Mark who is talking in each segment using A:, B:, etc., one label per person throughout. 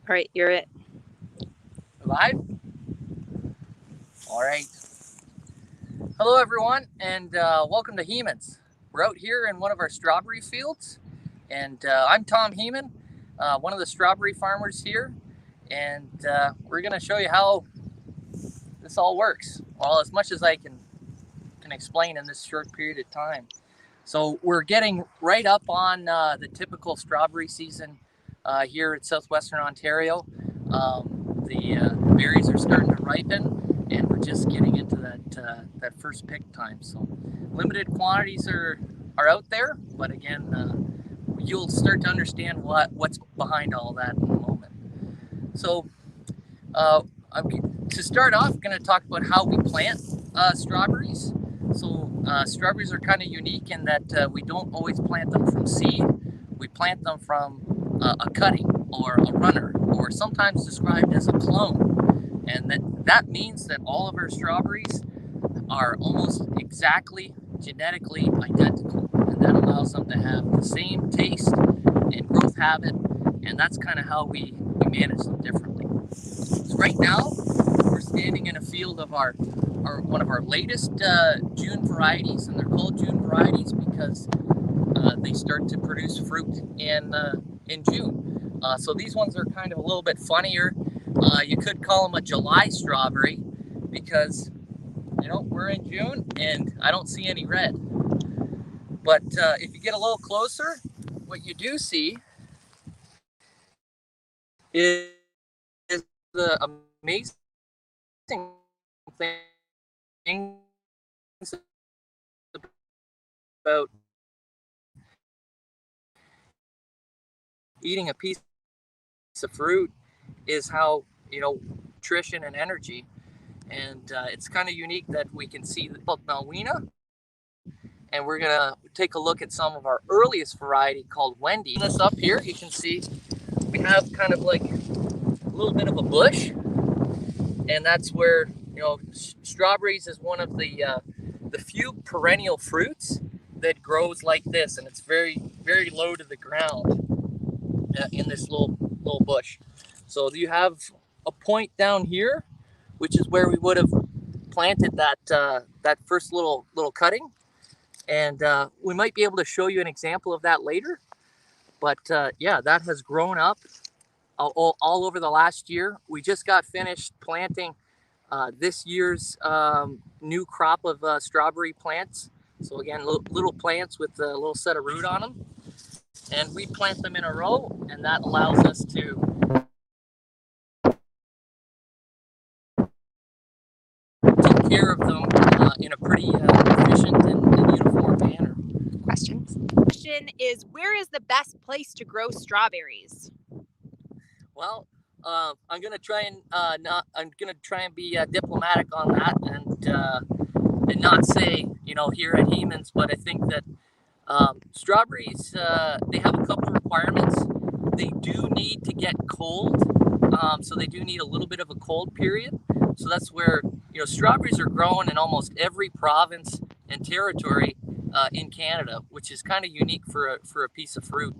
A: All right, you're it.
B: Live? All right. Hello, everyone, and welcome to Heeman's. We're out here in one of our strawberry fields, and I'm Tom Heeman, one of the strawberry farmers here, and we're going to show you how this all works. Well, as much as I can explain in this short period of time. So we're getting right up on the typical strawberry season here in southwestern Ontario. The berries are starting to ripen, and we're just getting into that first pick time. So limited quantities are out there, but again, you'll start to understand what's behind all that in a moment. So to start off, I'm going to talk about how we plant strawberries. So strawberries are kind of unique in that we don't always plant them from seed. We plant them from a cutting or a runner, or sometimes described as a clone. And that means that all of our strawberries are almost exactly genetically identical. And that allows them to have the same taste and growth habit. And that's kind of how we manage them differently. So right now, we're standing in a field of one of our latest June varieties, and they're called June varieties because they start to produce fruit in June. So these ones are kind of a little bit funnier. You could call them a July strawberry because we're in June and I don't see any red. But if you get a little closer, what you do see is the amazing things about eating a piece of fruit is how nutrition and energy, and it's kind of unique that we can see called Malwina, and we're gonna take a look at some of our earliest variety called Wendy. This up here, you can see we have kind of like a little bit of a bush, and that's where strawberries is one of the few perennial fruits that grows like this, and it's very very low to the ground in this little bush. So you have a point down here, which is where we would have planted that first little cutting, and we might be able to show you an example of that later. But yeah, that has grown up all over the last year. We just got finished planting this year's new crop of strawberry plants. So again, little plants with a little set of root on them, and we plant them in a row, and that allows us to take care of them in a pretty efficient and uniform manner.
A: Questions? Question is, where is the best place to grow strawberries?
B: Well, I'm gonna try and I'm gonna try and be diplomatic on that, and not say here at Heeman's, but I think that strawberries they have a couple requirements. They do need to get cold, so they do need a little bit of a cold period. So that's where strawberries are grown in almost every province and territory in Canada, which is kind of unique for a piece of fruit.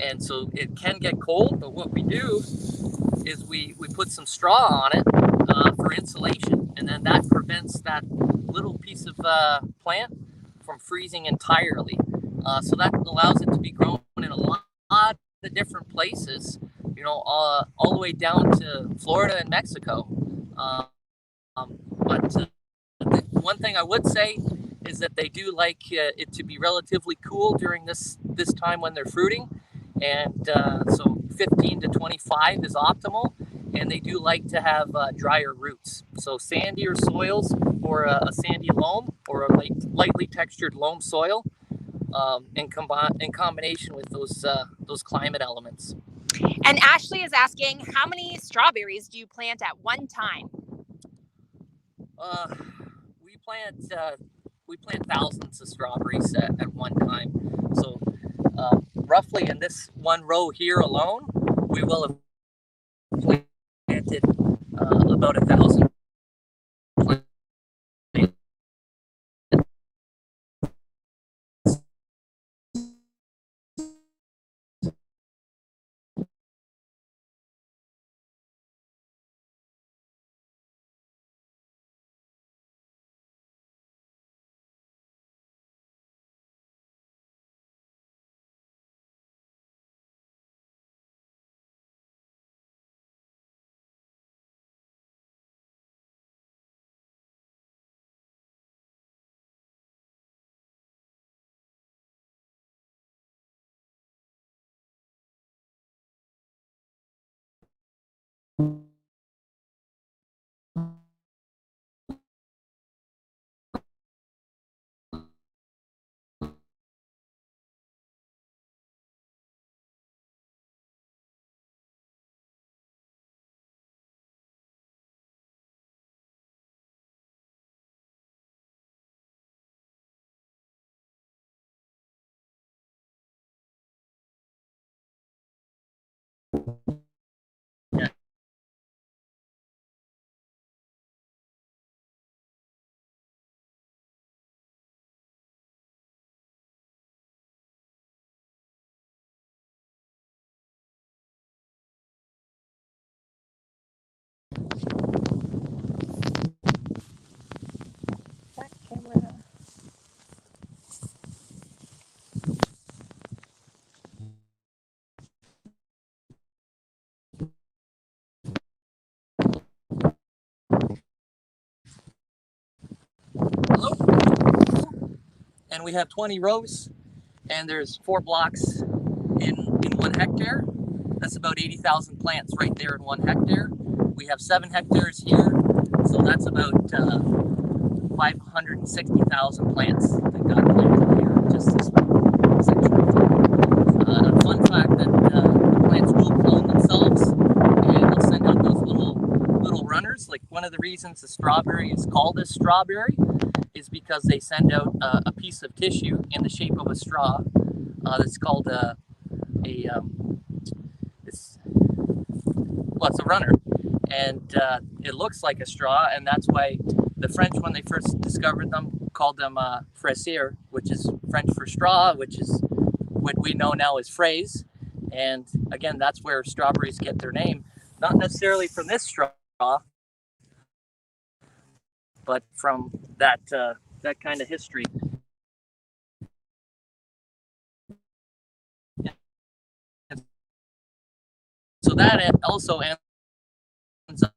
B: And so it can get cold, but what we do is we put some straw on it for insulation, and then that prevents that little piece of plant from freezing entirely. So that allows it to be grown in a lot of different places, all the way down to Florida and Mexico. But one thing I would say is that they do like it to be relatively cool during this time when they're fruiting, and so 15 to 25 is optimal. And they do like to have drier roots, so sandier soils or a sandy loam or a lightly textured loam soil, in combination with those climate elements.
A: And Ashley is asking, how many strawberries do you plant at one time?
B: We plant thousands of strawberries at one time. So roughly in this one row here alone, we will have planted about 1,000 Yeah.
A: Back camera.
B: Hello. And we have 20 rows, and there's 4 blocks in 1 hectare. That's about 80,000 plants right there in 1 hectare. We have 7 hectares here, so that's about 560,000 plants that got planted here just this section. A fun fact that the plants will clone themselves, and they'll send out those little runners. Like, one of the reasons the strawberry is called a strawberry is because they send out a piece of tissue in the shape of a straw that's called it's a runner, and it looks like a straw, and that's why the French, when they first discovered them, called them fraisier, which is French for straw, which is what we know now as fraise. And again, that's where strawberries get their name, not necessarily from this straw, but from that kind of history. So that also ends up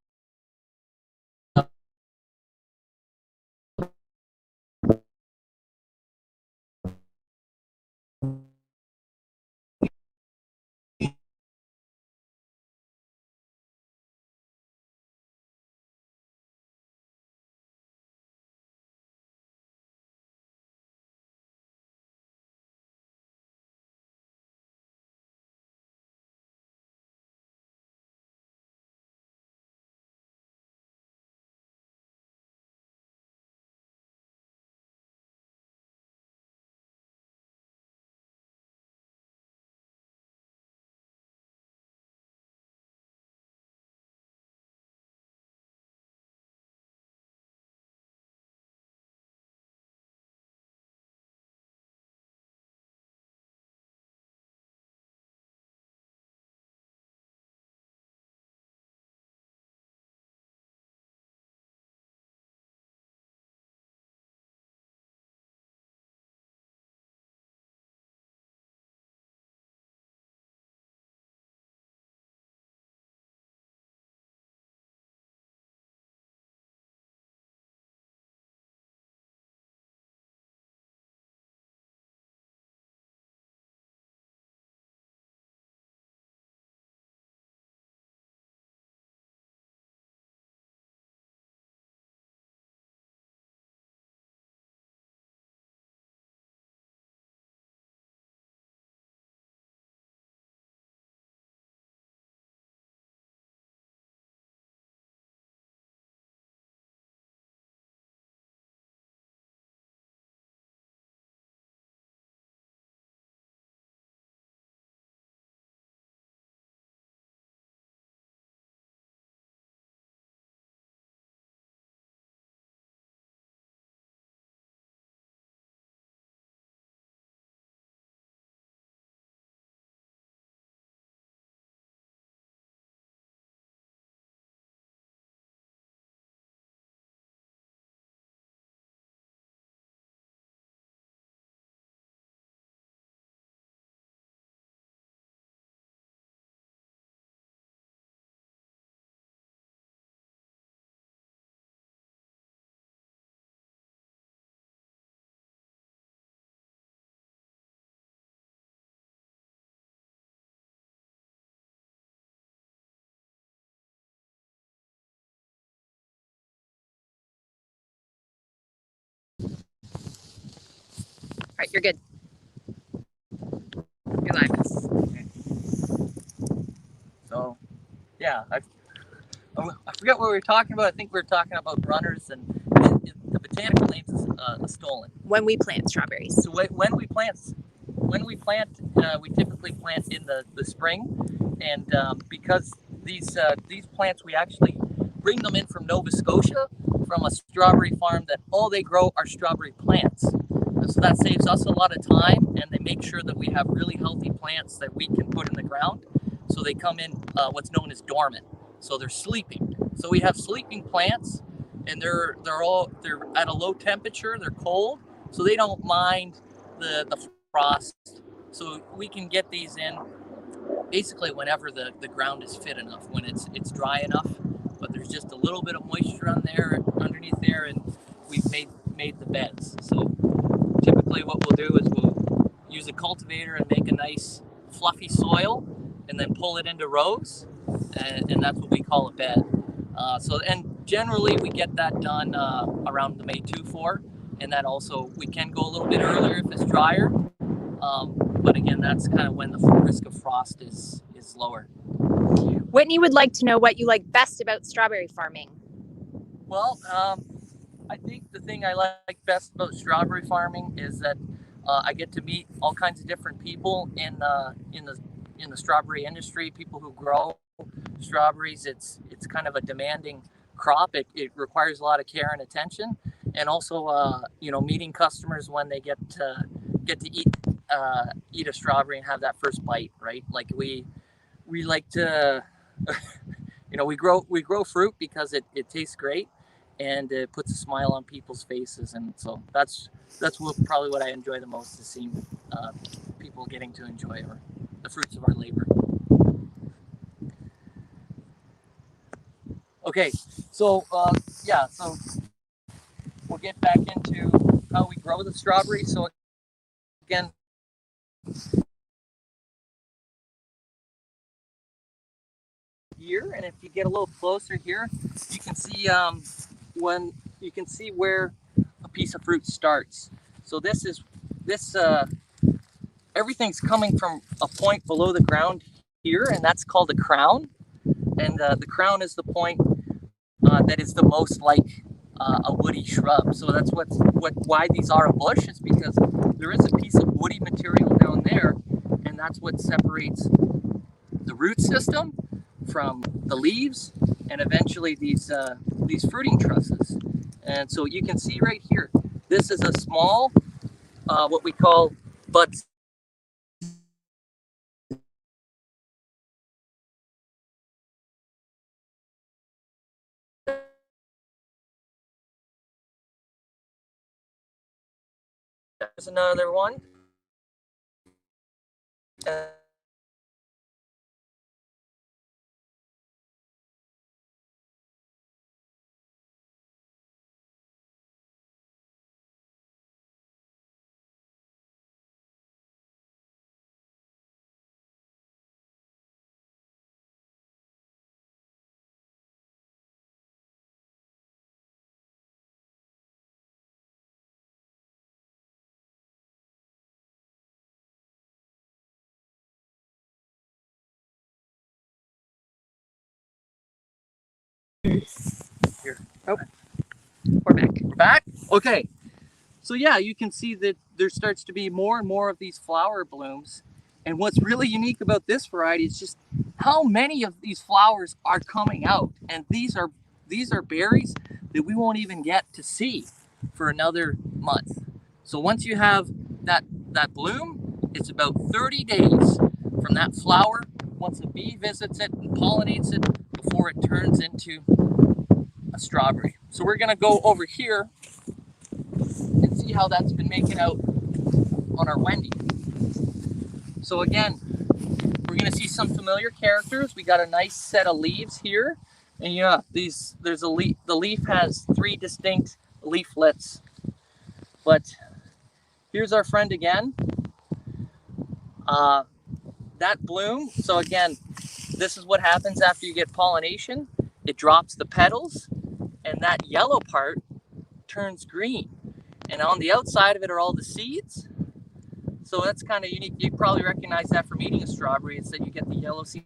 A: All right, you're good. You're live.
B: Okay. So, yeah, I forget what we were talking about. I think we were talking about runners, and the botanical name is stolen.
A: When we plant strawberries.
B: So when we plant, we typically plant in the spring, and because these plants, we actually bring them in from Nova Scotia, from a strawberry farm that all they grow are strawberry plants. So that saves us a lot of time, and they make sure that we have really healthy plants that we can put in the ground. So they come in what's known as dormant. So they're sleeping. So we have sleeping plants, and they're at a low temperature. They're cold, so they don't mind the frost. So we can get these in basically whenever the ground is fit enough, when it's dry enough, but there's just a little bit of moisture underneath there, and we've made the beds. So typically what we'll do is we'll use a cultivator and make a nice fluffy soil, and then pull it into rows, and that's what we call a bed. And generally we get that done around the May 2-4, and that also we can go a little bit earlier if it's drier. But again, that's kind of when the risk of frost is lower.
A: Whitney would like to know what you like best about strawberry farming.
B: Well, I think the thing I like best about strawberry farming is that I get to meet all kinds of different people in the strawberry industry. People who grow strawberries. It's kind of a demanding crop. It requires a lot of care and attention, and also meeting customers when they get to eat a strawberry and have that first bite, right? Like we like to we grow fruit because it tastes great, and it puts a smile on people's faces, and so that's probably what I enjoy the most, is seeing people getting to enjoy the fruits of our labor. Okay, so so we'll get back into how we grow the strawberry. So again, here, and if you get a little closer here, you can see where a piece of fruit starts. So everything's coming from a point below the ground here, and that's called a crown. And the crown is the point that is the most like a woody shrub. So that's why these are a bush, is because there is a piece of woody material down there, and that's what separates the root system from the leaves, and eventually these fruiting trusses. And so you can see right here, this is a small, what we call bud. There's another one. Here.
A: Oh, we're back.
B: We're back? Okay. So yeah, you can see that there starts to be more and more of these flower blooms. And what's really unique about this variety is just how many of these flowers are coming out. And these are berries that we won't even get to see for another month. So once you have that bloom, it's about 30 days from that flower, once a bee visits it and pollinates it, before it turns into a strawberry. So we're gonna go over here and see how that's been making out on our Wendy. So again, we're gonna see some familiar characters. We got a nice set of leaves here, and yeah, there's a leaf. The leaf has 3 distinct leaflets. But here's our friend again. That bloom. So again, this is what happens after you get pollination. It drops the petals, and that yellow part turns green. And on the outside of it are all the seeds. So that's kind of unique. You probably recognize that from eating a strawberry. It's that you get the yellow seed.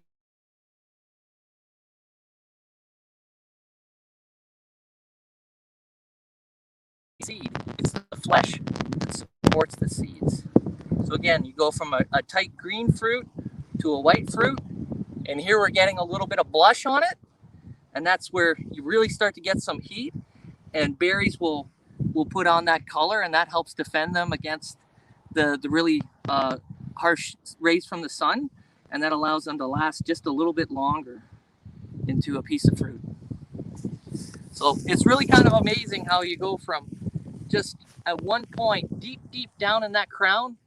B: It's the flesh that supports the seeds. So again, you go from a tight green fruit to a white fruit, and here we're getting a little bit of blush on it, and that's where you really start to get some heat, and berries will put on that color, and that helps defend them against the really harsh rays from the sun, and that allows them to last just a little bit longer into a piece of fruit. So it's really kind of amazing how you go from just at one point deep down in that crown,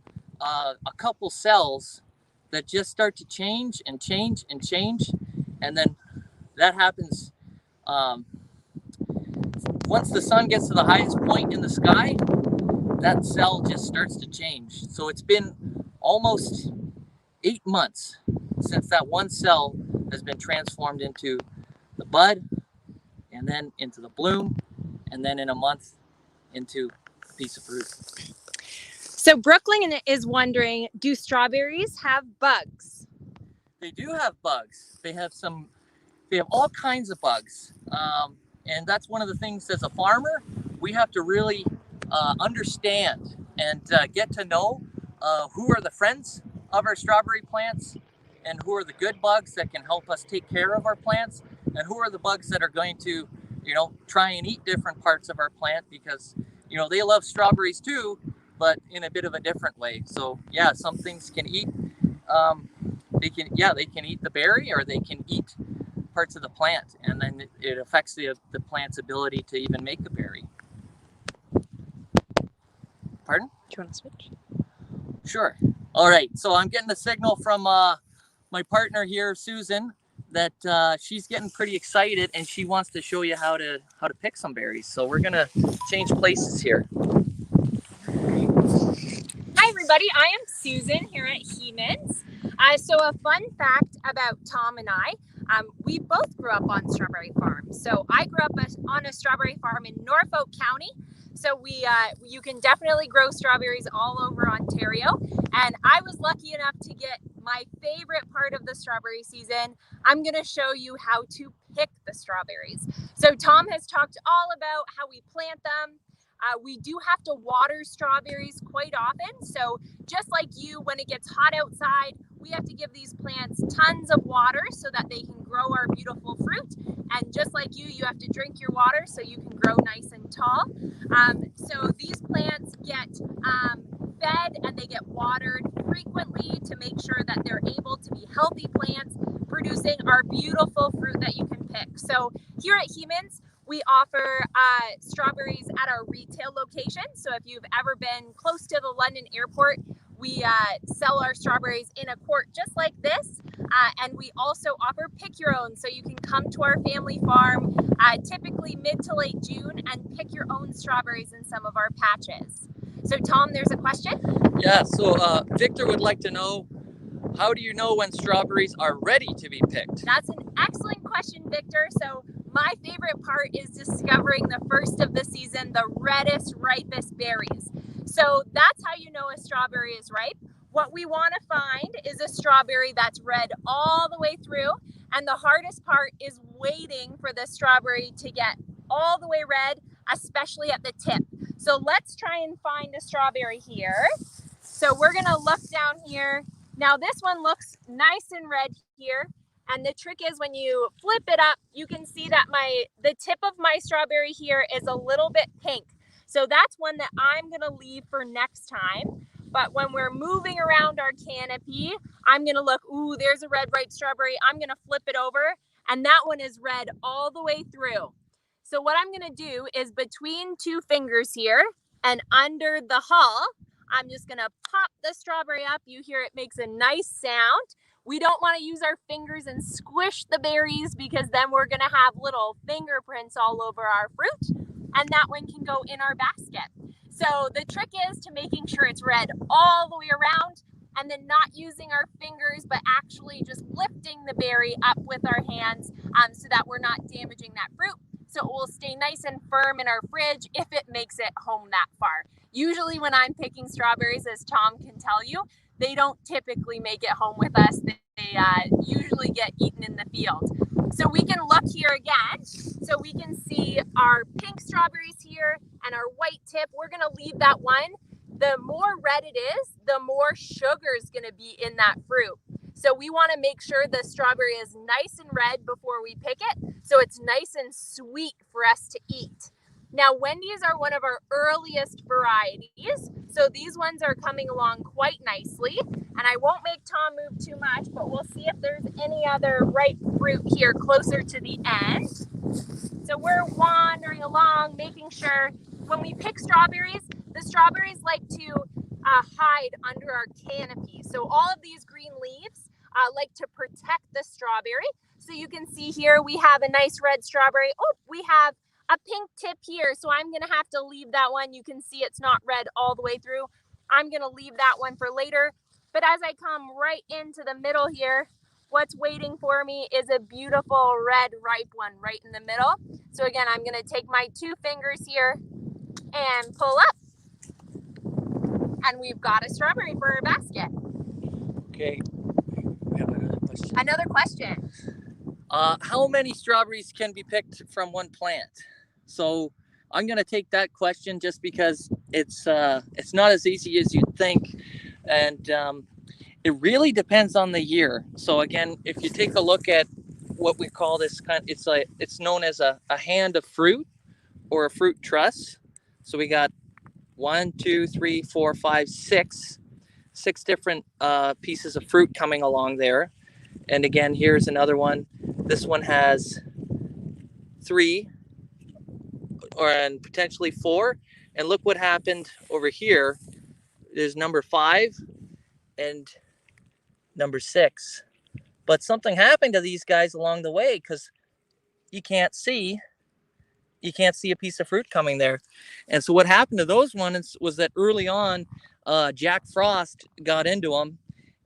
B: a couple cells that just start to change and change and change, and then that happens once the sun gets to the highest point in the sky. That cell just starts to change. So it's been almost 8 months since that one cell has been transformed into the bud, and then into the bloom, and then in a month into a piece of fruit.
A: So Brooklyn is wondering, do strawberries have bugs?
B: They do have bugs. They have all kinds of bugs. And that's one of the things as a farmer, we have to really understand and get to know who are the friends of our strawberry plants, and who are the good bugs that can help us take care of our plants, and who are the bugs that are going to, try and eat different parts of our plant, because, they love strawberries too, but in a bit of a different way. So yeah, some things can eat, they can eat the berry, or they can eat parts of the plant, and then it affects the plant's ability to even make a berry. Pardon?
A: Do you want to switch?
B: Sure. All right. So I'm getting a signal from my partner here, Susan, that she's getting pretty excited, and she wants to show you how to pick some berries. So we're gonna change places here.
A: Hi everybody, I am Susan here at Heeman's. So a fun fact about Tom and I, we both grew up on strawberry farms. So I grew up on a strawberry farm in Norfolk County. So you can definitely grow strawberries all over Ontario. And I was lucky enough to get my favorite part of the strawberry season. I'm going to show you how to pick the strawberries. So Tom has talked all about how we plant them. We do have to water strawberries quite often. So just like you, when it gets hot outside, we have to give these plants tons of water so that they can grow our beautiful fruit. And just like you have to drink your water so you can grow nice and tall. So these plants get fed and they get watered frequently to make sure that they're able to be healthy plants producing our beautiful fruit that you can pick. So here at Heeman's, we offer strawberries at our retail location. So if you've ever been close to the London airport, we sell our strawberries in a quart just like this. And we also offer pick your own. So you can come to our family farm, typically mid to late June, and pick your own strawberries in some of our patches. So Tom, there's a question.
B: Yeah, so Victor would like to know, how do you know when strawberries are ready to be picked?
A: That's an excellent question, Victor. So my favorite part is discovering the first of the season, the reddest, ripest berries. So that's how you know a strawberry is ripe. What we want to find is a strawberry that's red all the way through. And the hardest part is waiting for the strawberry to get all the way red, especially at the tip. So let's try and find a strawberry here. So we're going to look down here. Now this one looks nice and red here. And the trick is when you flip it up, you can see that the tip of my strawberry here is a little bit pink. So that's one that I'm going to leave for next time. But when we're moving around our canopy, I'm going to look, ooh, there's a red ripe strawberry. I'm going to flip it over, and that one is red all the way through. So what I'm going to do is between two fingers here and under the hull, I'm just going to pop the strawberry up. You hear it makes a nice sound. We don't want to use our fingers and squish the berries, because then we're going to have little fingerprints all over our fruit, and that one can go in our basket. So the trick is to making sure it's red all the way around, and then not using our fingers, but actually just lifting the berry up with our hands so that we're not damaging that fruit. So it will stay nice and firm in our fridge if it makes it home that far. Usually when I'm picking strawberries, as Tom can tell you, they don't typically make it home with us. They usually get eaten in the field. So we can look here again. So we can see our pink strawberries here and our white tip. We're going to leave that one. The more red it is, the more sugar is going to be in that fruit. So we want to make sure the strawberry is nice and red before we pick it, so it's nice and sweet for us to eat. Now, Wendy's are one of our earliest varieties, so these ones are coming along quite nicely. And I won't make Tom move too much, but we'll see if there's any other ripe fruit here closer to the end. So we're wandering along, making sure when we pick strawberries, the strawberries like to hide under our canopy. So all of these green leaves like to protect the strawberry. So you can see here we have a nice red strawberry. Oh, we have a pink tip here. So I'm going to have to leave that one. You can see it's not red all the way through. I'm going to leave that one for later. But as I come right into the middle here, what's waiting for me is a beautiful red ripe one right in the middle. So again, I'm going to take my 2 fingers here and pull up. And we've got a strawberry for our basket.
B: Okay. We have another question.
A: Another question.
B: How many strawberries can be picked from one plant? So I'm going to take that question just because it's not as easy as you'd think. And it really depends on the year. So again, if you take a look at what we call this it's known as a hand of fruit or a fruit truss. So we got 1, 2, 3, 4, 5, 6 different pieces of fruit coming along there. And again, here's another one. This one has 3 and potentially 4. And look what happened over here. There's number 5 and number 6. But something happened to these guys along the way because you can't see a piece of fruit coming there. And so what happened to those ones was that early on, Jack Frost got into them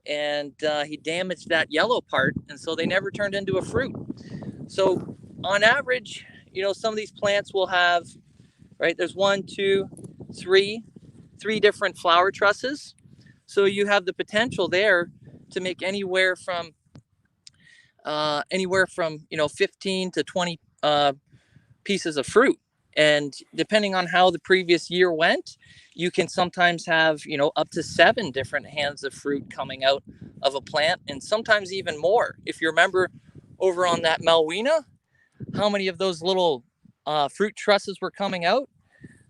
B: and he damaged that yellow part. And so they never turned into a fruit. So on average, some of these plants will have, right, there's 1, 2, 3 different flower trusses. So you have the potential there to make anywhere from 15 to 20 pieces of fruit. And depending on how the previous year went, you can sometimes have, up to 7 different hands of fruit coming out of a plant, and sometimes even more. If you remember over on that Malwina, how many of those little fruit trusses were coming out?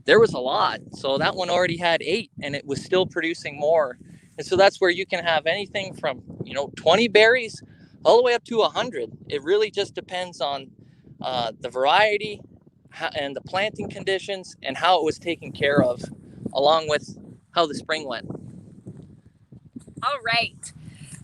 B: There was a lot. So that one already had 8 and it was still producing more. And so that's where you can have anything from, 20 berries all the way up to 100. It really just depends on the variety and the planting conditions and how it was taken care of, along with how the spring went.
A: All right.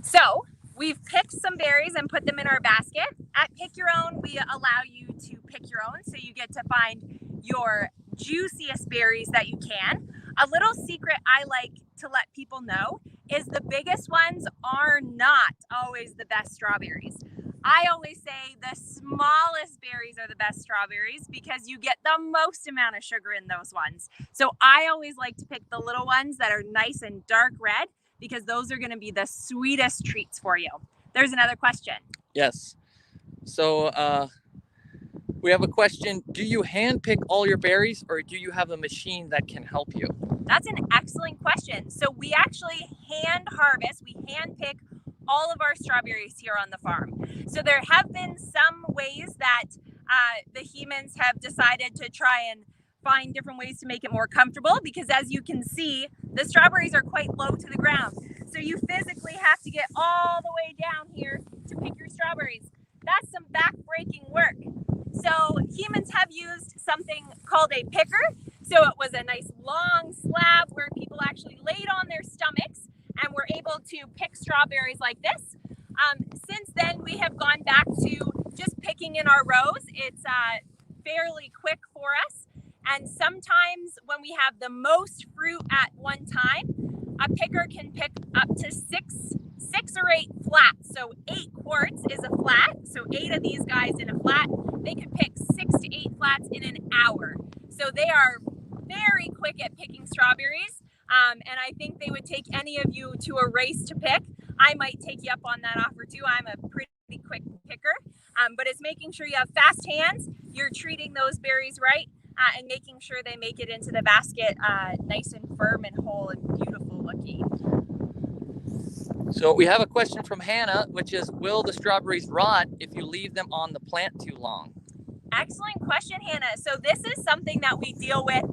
A: So we've picked some berries and put them in our basket. At Pick Your Own, we allow you to pick your own, so you get to find your juiciest berries that you can. A little secret I like to let people know is the biggest ones are not always the best strawberries. I always say the smallest berries are the best strawberries because you get the most amount of sugar in those ones. So I always like to pick the little ones that are nice and dark red because those are going to be the sweetest treats for you. There's another question.
B: Yes. So we have a question. Do you hand pick all your berries or do you have a machine that can help you?
A: That's an excellent question. So we actually hand harvest, we hand pick all of our strawberries here on the farm. So there have been some ways that the Heemans have decided to try and find different ways to make it more comfortable, because as you can see, the strawberries are quite low to the ground. So you physically have to get all the way down here to pick your strawberries. That's some back-breaking work. So Heemans have used something called a picker. So it was a nice long slab where people actually laid on their stomachs and were able to pick strawberries like this. Since then, we have gone back to just picking in our rows. It's fairly quick for us. And sometimes when we have the most fruit at one time, a picker can pick up to six or 8 flats. So 8 quarts is a flat. So 8 of these guys in a flat, they could pick 6 to 8 flats in an hour. So they are very quick at picking strawberries. And I think they would take any of you to a race to pick. I might take you up on that offer too. I'm a pretty quick picker, but it's making sure you have fast hands, you're treating those berries right, and making sure they make it into the basket nice and firm and whole and beautiful looking.
B: So we have a question from Hannah, which is, will the strawberries rot if you leave them on the plant too long?
A: Excellent question, Hannah. So this is something that we deal with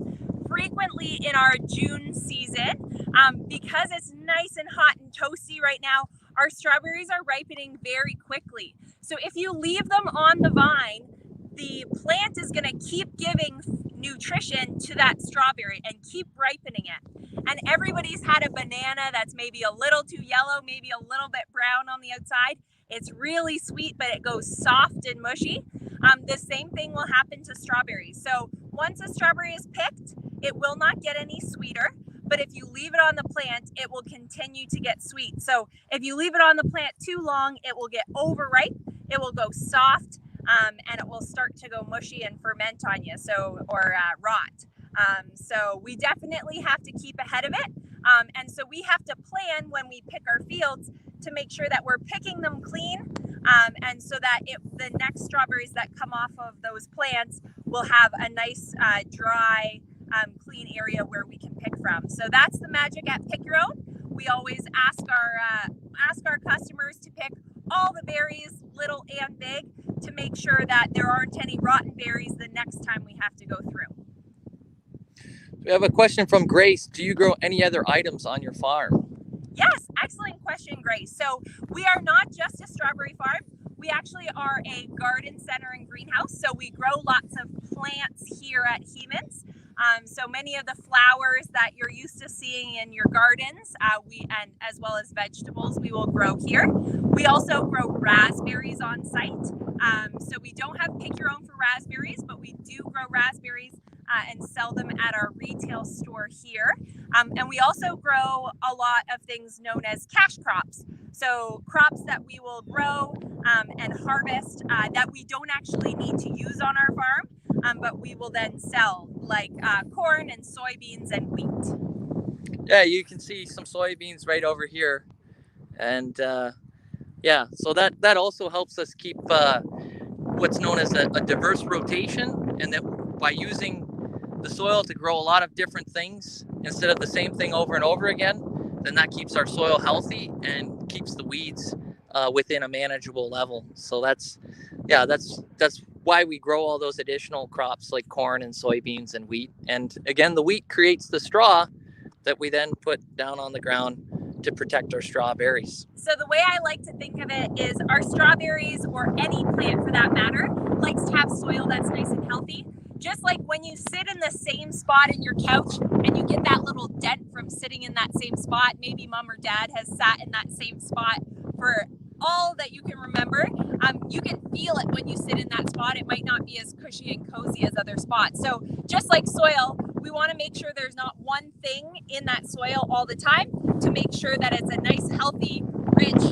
A: frequently in our June season. Because it's nice and hot and toasty right now, our strawberries are ripening very quickly. So if you leave them on the vine, the plant is going to keep giving nutrition to that strawberry and keep ripening it. And everybody's had a banana that's maybe a little too yellow, maybe a little bit brown on the outside. It's really sweet, but it goes soft and mushy. The same thing will happen to strawberries. So once a strawberry is picked, it will not get any sweeter. But if you leave it on the plant, it will continue to get sweet. So if you leave it on the plant too long, it will get overripe, it will go soft, and it will start to go mushy and ferment on you, or rot. So we definitely have to keep ahead of it. And so we have to plan when we pick our fields to make sure that we're picking them clean, and so that the next strawberries that come off of those plants will have a nice dry, clean area where we can pick from. So that's the magic at Pick Your Own. We always ask our customers to pick all the berries, little and big, to make sure that there aren't any rotten berries the next time we have to go through.
B: We have a question from Grace. Do you grow any other items on your farm?
A: Yes, excellent question, Grace. So we are not just a strawberry farm. We actually are a garden center and greenhouse. So we grow lots of plants here at Heeman's. So many of the flowers that you're used to seeing in your gardens, and as well as vegetables, we will grow here. We also grow raspberries on site. So we don't have Pick Your Own for raspberries, but we do grow raspberries and sell them at our retail store here. And we also grow a lot of things known as cash crops. So crops that we will grow and harvest that we don't actually need to use on our farm, but we will then sell, like corn and soybeans and wheat.
B: Yeah, you can see some soybeans right over here. And yeah, so that also helps us keep what's known as a diverse rotation, and that by using the soil to grow a lot of different things instead of the same thing over and over again, then that keeps our soil healthy and keeps the weeds within a manageable level. So that's why we grow all those additional crops like corn and soybeans and wheat. And again, the wheat creates the straw that we then put down on the ground to protect our strawberries.
A: So the way I like to think of it is our strawberries, or any plant for that matter, likes to have soil that's nice and healthy. Just like when you sit in the same spot in your couch and you get that little dent from sitting in that same spot, maybe mom or dad has sat in that same spot for all that you can remember. You can feel it when you sit in that spot. It might not be as cushy and cozy as other spots. So just like soil, we want to make sure there's not one thing in that soil all the time, to make sure that it's a nice, healthy, rich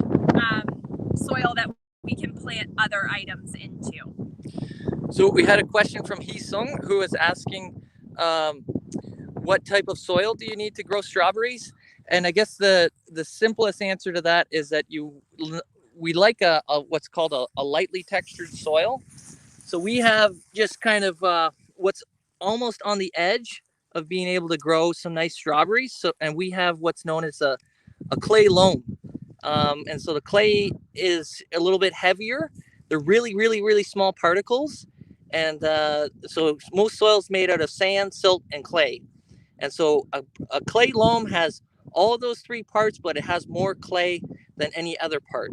A: soil that we can plant other items into.
B: So we had a question from Hee-sung, who is asking, what type of soil do you need to grow strawberries? And I guess the simplest answer to that is that we like a what's called a lightly textured soil. So we have just kind of what's almost on the edge of being able to grow some nice strawberries. So, and we have what's known as a clay loam. And so the clay is a little bit heavier. They're really, really, really small particles. And so most soil's made out of sand, silt, and clay. And so a clay loam has all of those three parts, but it has more clay than any other part.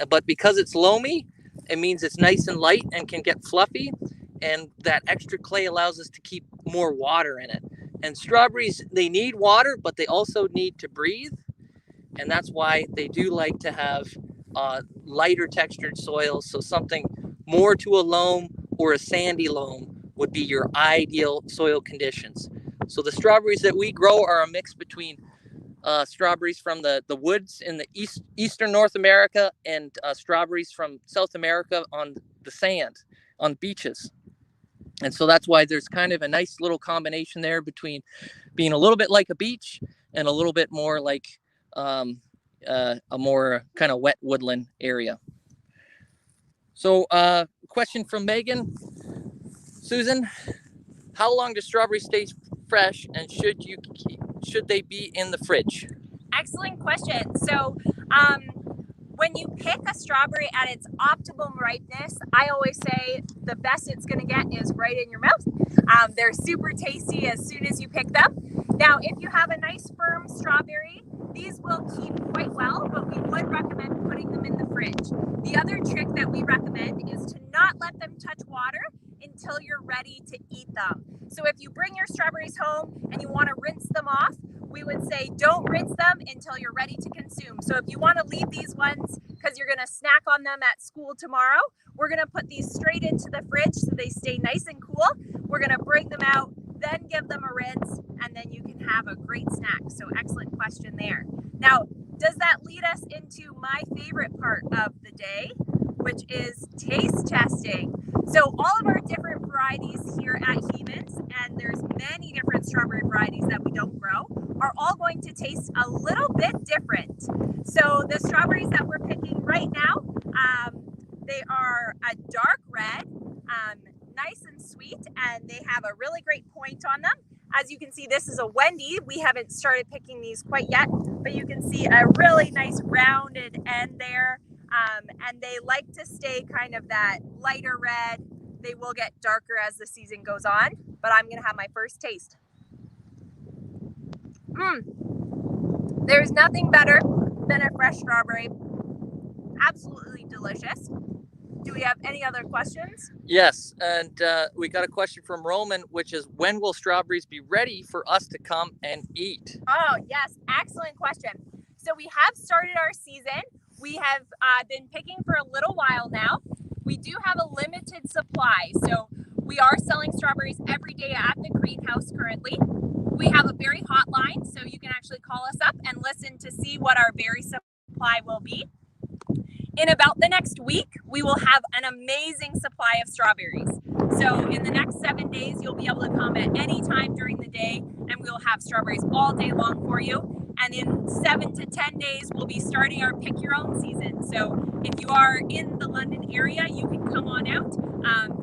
B: But because it's loamy, it means it's nice and light and can get fluffy. And that extra clay allows us to keep more water in it. And strawberries, they need water, but they also need to breathe. And that's why they do like to have lighter textured soil. So something more to a loam or a sandy loam would be your ideal soil conditions. So the strawberries that we grow are a mix between strawberries from the woods in the eastern North America and strawberries from South America on the sand, on beaches. And so that's why there's kind of a nice little combination there between being a little bit like a beach and a little bit more like a more kind of wet woodland area. So question from Megan. Susan, how long do strawberries stay fresh, and should they be in the fridge?
A: Excellent question. So when you pick a strawberry at its optimum ripeness, I always say the best it's going to get is right in your mouth. They're super tasty as soon as you pick them. Now, if you have a nice firm strawberry, these will keep quite well, but we would recommend putting them in the fridge. The other trick that we recommend is to not let them touch water until you're ready to eat them. So if you bring your strawberries home and you want to rinse them off, we would say don't rinse them until you're ready to consume. So if you want to leave these ones because you're going to snack on them at school tomorrow, we're going to put these straight into the fridge so they stay nice and cool. We're going to bring them out, then give them a rinse, and then you can have a great snack. So excellent question there. Now, does that lead us into my favorite part of the day, which is taste testing? So all of our different varieties here at Heeman's, and there's many different strawberry varieties that we don't grow, are all going to taste a little bit different. So the strawberries that we're picking right now, they are a dark red, nice and sweet, and they have a really great point on them. As you can see, this is a Wendy. We haven't started picking these quite yet, but you can see a really nice rounded end there. And they like to stay kind of that lighter red. They will get darker as the season goes on, but I'm going to have my first taste. There's nothing better than a fresh strawberry. Absolutely delicious. Do we have any other questions?
B: Yes, and we got a question from Roman, which is, when will strawberries be ready for us to come and eat?
A: Oh, yes. Excellent question. So we have started our season. We have been picking for a little while now. We do have a limited supply. So we are selling strawberries every day at the greenhouse currently. We have a berry hotline, so you can actually call us up and listen to see what our berry supply will be. In about the next week, we will have an amazing supply of strawberries. So in the next 7 days, you'll be able to come at any time during the day, and we'll have strawberries all day long for you. And in 7 to 10 days, we'll be starting our pick your own season. So if you are in the London area, you can come on out.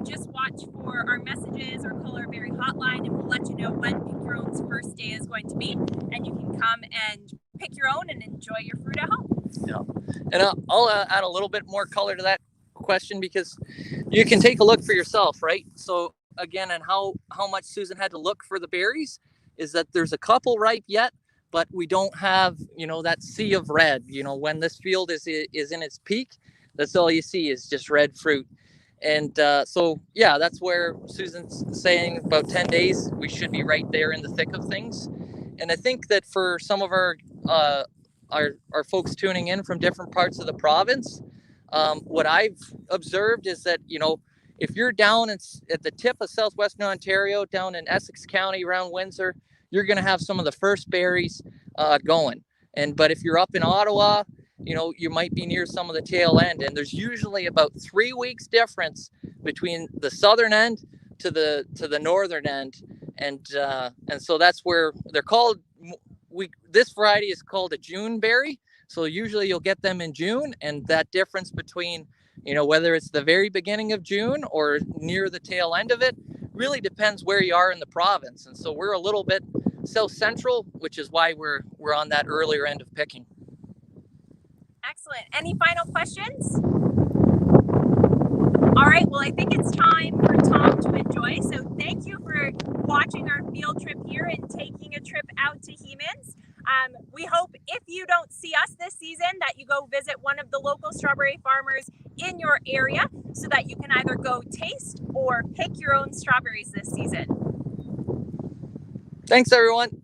A: Just watch for our messages or call our berry hotline, and we'll let you know when pick your own's first day is going to be. And you can come and pick your own and enjoy your fruit at home.
B: Yeah. And I'll add a little bit more color to that question, because you can take a look for yourself, right? So again, and how much Susan had to look for the berries is that there's a couple ripe yet, but we don't have, that sea of red. When this field is in its peak, that's all you see is just red fruit. And so, yeah, that's where Susan's saying about 10 days, we should be right there in the thick of things. And I think that for some of our folks tuning in from different parts of the province, what I've observed is that, if you're down at the tip of southwestern Ontario, down in Essex County around Windsor, you're going to have some of the first berries going. But if you're up in Ottawa, you might be near some of the tail end. And there's usually about 3 weeks difference between the southern end to the northern end. And so that's where they're called. This variety is called a June berry. So usually you'll get them in June, and that difference between, whether it's the very beginning of June or near the tail end of it, really depends where you are in the province. And so we're a little bit south central, which is why we're on that earlier end of picking.
A: Excellent. Any final questions? All right, well, I think it's time for Tom to enjoy. So thank you for watching our field trip here and taking a trip out to Heeman's. We hope if you don't see us this season that you go visit one of the local strawberry farmers in your area so that you can either go taste or pick your own strawberries this season.
B: Thanks, everyone.